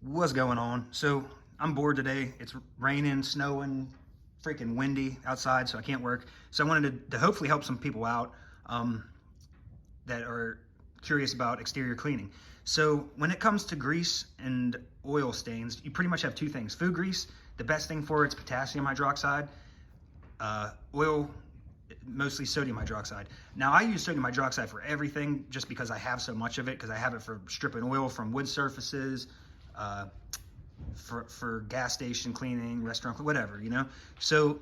What's going on? So I'm bored today. It's raining, snowing, freaking windy outside, so I can't work. So I wanted to hopefully help some people out that are curious about exterior cleaning. So when it comes to grease and oil stains, you pretty much have two things. Food grease, the best thing for it's potassium hydroxide. Oil, mostly sodium hydroxide. Now I use sodium hydroxide for everything just because I have so much of it, because I have it for stripping oil from wood surfaces, for gas station cleaning, restaurant, whatever, you know? So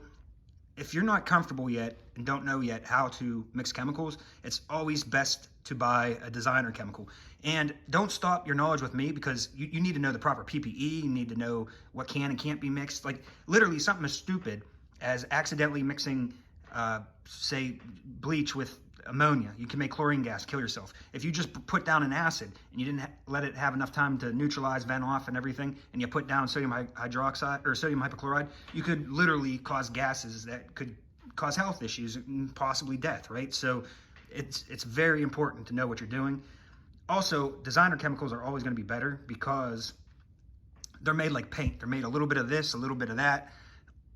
if you're not comfortable yet and don't know yet how to mix chemicals, it's always best to buy a designer chemical. And don't stop your knowledge with me, because you need to know the proper PPE, you need to know what can and can't be mixed. Like literally something as stupid as accidentally mixing, say, bleach with ammonia. You can make chlorine gas, kill yourself. If you just put down an acid and you didn't let it have enough time to neutralize, vent off and everything, and you put down sodium hydroxide or sodium hypochlorite, you could literally cause gases that could cause health issues and possibly death, right? So it's very important to know what you're doing. Also, designer chemicals are always going to be better because they're made like paint. They're made a little bit of this, a little bit of that,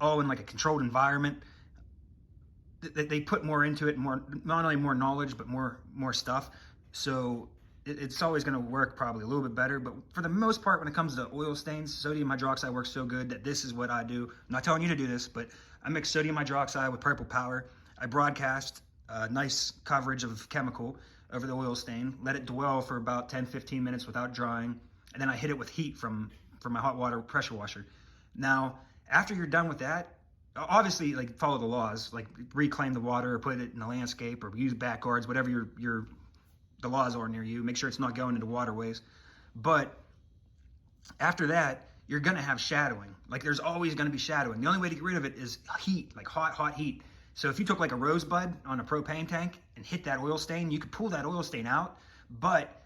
all in like a controlled environment. They put more into it, more, not only more knowledge, but more stuff. So it's always going to work probably a little bit better. But for the most part, when it comes to oil stains, sodium hydroxide works so good that this is what I do. I'm not telling you to do this, but I mix sodium hydroxide with Purple Power. I broadcast nice coverage of chemical over the oil stain, let it dwell for about 10-15 minutes without drying, and then I hit it with heat from my hot water pressure washer. Now, after you're done with that, obviously, like, follow the laws, like reclaim the water or put it in the landscape or use back guards, whatever the laws are near you. Make sure it's not going into waterways. But after that, you're gonna have shadowing. Like, there's always gonna be shadowing. The only way to get rid of it is heat, like hot heat. So if you took like a rosebud on a propane tank and hit that oil stain, you could pull that oil stain out, but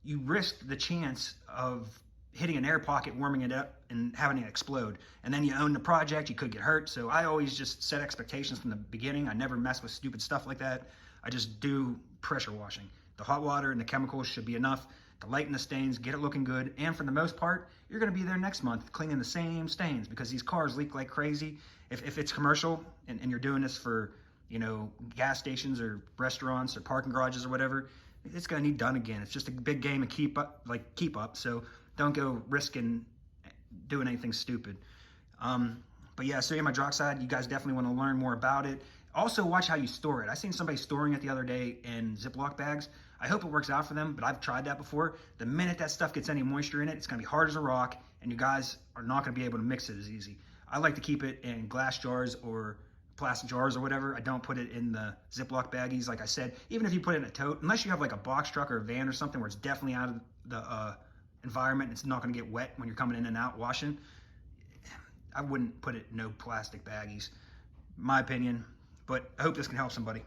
you risk the chance of hitting an air pocket, warming it up, and having it explode. And then you own the project, you could get hurt. So I always just set expectations from the beginning. I never mess with stupid stuff like that. I just do pressure washing. The hot water and the chemicals should be enough to lighten the stains, get it looking good. And for the most part, you're gonna be there next month cleaning the same stains, because these cars leak like crazy. If it's commercial and you're doing this for, you know, gas stations or restaurants or parking garages or whatever, it's gonna need done again. It's just a big game of keep up. So don't go risking doing anything stupid. But yeah, sodium hydroxide, you guys definitely want to learn more about it. Also, watch how you store it. I seen somebody storing it the other day in Ziploc bags. I hope it works out for them, but I've tried that before. The minute that stuff gets any moisture in it, it's gonna be hard as a rock, and you guys are not gonna be able to mix it as easy. I like to keep it in glass jars or plastic jars or whatever. I don't put it in the Ziploc baggies. Like I said, even if you put it in a tote, unless you have like a box truck or a van or something where it's definitely out of the environment, it's not going to get wet when you're coming in and out washing, I wouldn't put it in no plastic baggies, my opinion. But I hope this can help somebody.